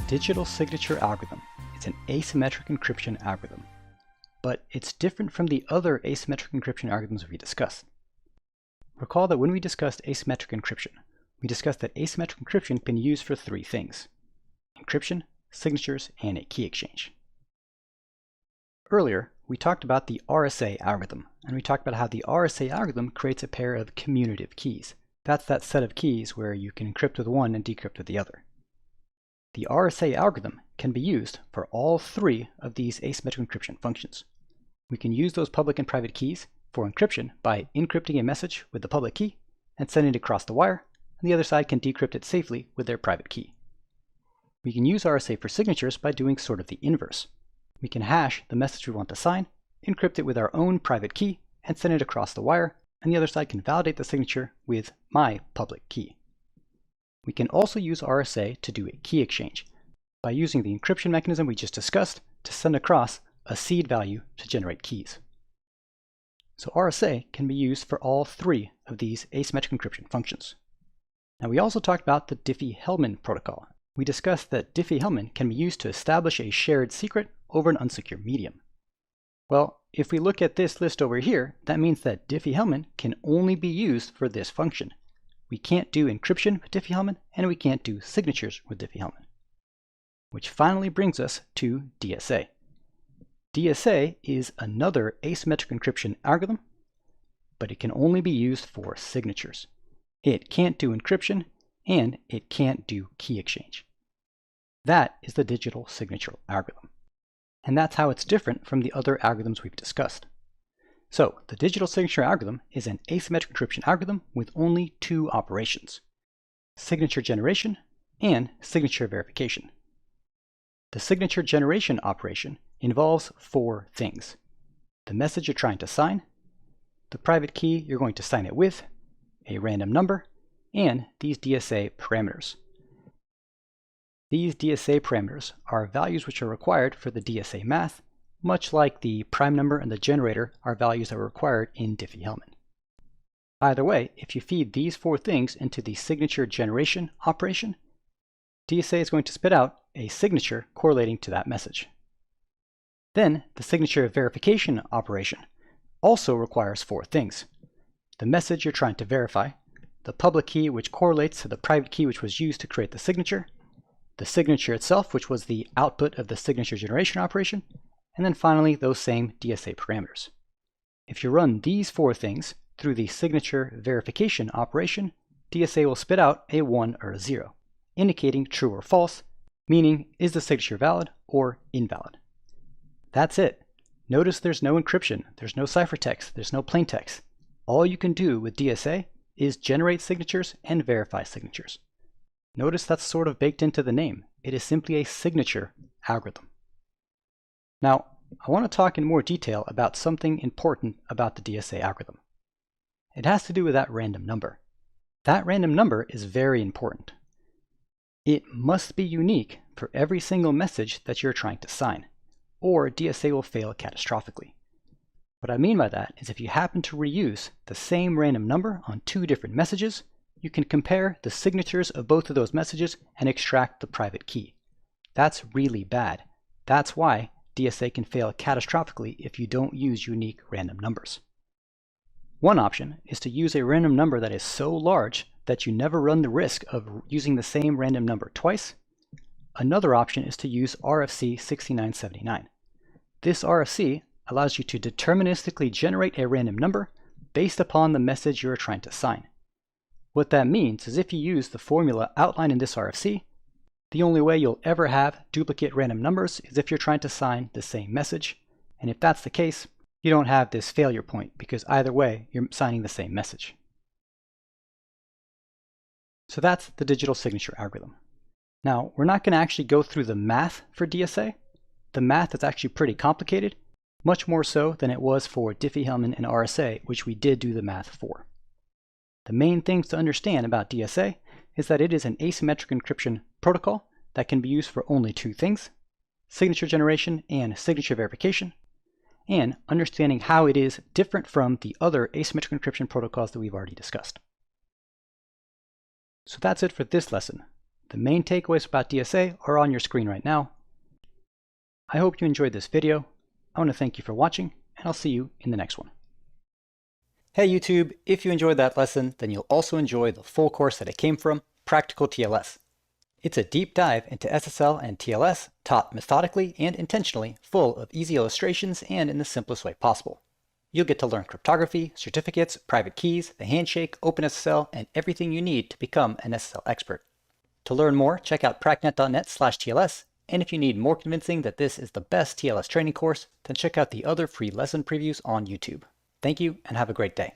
digital signature algorithm is an asymmetric encryption algorithm, but it's different from the other asymmetric encryption algorithms we discussed. Recall that when we discussed asymmetric encryption, we discussed that asymmetric encryption can be used for three things: encryption, signatures, and a key exchange. Earlier, we talked about the RSA algorithm, and we talked about how the RSA algorithm creates a pair of commutative keys. That's that set of keys where you can encrypt with one and decrypt with the other. The RSA algorithm can be used for all three of these asymmetric encryption functions. We can use those public and private keys for encryption by encrypting a message with the public key and sending it across the wire, and the other side can decrypt it safely with their private key. We can use RSA for signatures by doing sort of the inverse. We can hash the message we want to sign, encrypt it with our own private key, and send it across the wire, and the other side can validate the signature with my public key. We can also use RSA to do a key exchange by using the encryption mechanism we just discussed to send across a seed value to generate keys. So RSA can be used for all three of these asymmetric encryption functions. Now we also talked about the Diffie-Hellman protocol. We discussed that Diffie-Hellman can be used to establish a shared secret over an unsecure medium. Well, if we look at this list over here, that means that Diffie-Hellman can only be used for this function. We can't do encryption with Diffie-Hellman, and we can't do signatures with Diffie-Hellman. Which finally brings us to DSA. DSA is another asymmetric encryption algorithm, but it can only be used for signatures. It can't do encryption, and it can't do key exchange. That is the digital signature algorithm. And that's how it's different from the other algorithms we've discussed. So, the digital signature algorithm is an asymmetric encryption algorithm with only two operations: signature generation and signature verification. The signature generation operation involves four things: the message you're trying to sign, the private key you're going to sign it with, a random number, and these DSA parameters. These DSA parameters are values which are required for the DSA math, much like the prime number and the generator are values that are required in Diffie-Hellman. Either way, if you feed these four things into the signature generation operation, DSA is going to spit out a signature correlating to that message. Then, the signature verification operation also requires four things: the message you're trying to verify, the public key which correlates to the private key which was used to create the signature itself which was the output of the signature generation operation, and then finally those same DSA parameters. If you run these four things through the signature verification operation, DSA will spit out a 1 or a 0, indicating true or false, meaning is the signature valid or invalid. That's it. Notice there's no encryption, there's no ciphertext, there's no plaintext. All you can do with DSA is generate signatures and verify signatures. Notice that's sort of baked into the name. It is simply a signature algorithm. Now, I want to talk in more detail about something important about the DSA algorithm. It has to do with that random number. That random number is very important. It must be unique for every single message that you're trying to sign, or DSA will fail catastrophically. What I mean by that is if you happen to reuse the same random number on two different messages, you can compare the signatures of both of those messages and extract the private key. That's really bad. That's why DSA can fail catastrophically if you don't use unique random numbers. One option is to use a random number that is so large that you never run the risk of using the same random number twice. Another option is to use RFC 6979. This RFC allows you to deterministically generate a random number based upon the message you're trying to sign. What that means is if you use the formula outlined in this RFC, the only way you'll ever have duplicate random numbers is if you're trying to sign the same message. And if that's the case, you don't have this failure point because either way, you're signing the same message. So that's the digital signature algorithm. Now, we're not going to actually go through the math for DSA. The math is actually pretty complicated, much more so than it was for Diffie-Hellman and RSA, which we did do the math for. The main things to understand about DSA is that it is an asymmetric encryption protocol that can be used for only two things: signature generation and signature verification, and understanding how it is different from the other asymmetric encryption protocols that we've already discussed. So that's it for this lesson. The main takeaways about DSA are on your screen right now. I hope you enjoyed this video. I want to thank you for watching, and I'll see you in the next one. Hey YouTube, if you enjoyed that lesson, then you'll also enjoy the full course that it came from, Practical TLS. It's a deep dive into SSL and TLS, taught methodically and intentionally, full of easy illustrations and in the simplest way possible. You'll get to learn cryptography, certificates, private keys, the handshake, OpenSSL, and everything you need to become an SSL expert. To learn more, check out pracnet.net/TLS, and if you need more convincing that this is the best TLS training course, then check out the other free lesson previews on YouTube. Thank you and have a great day.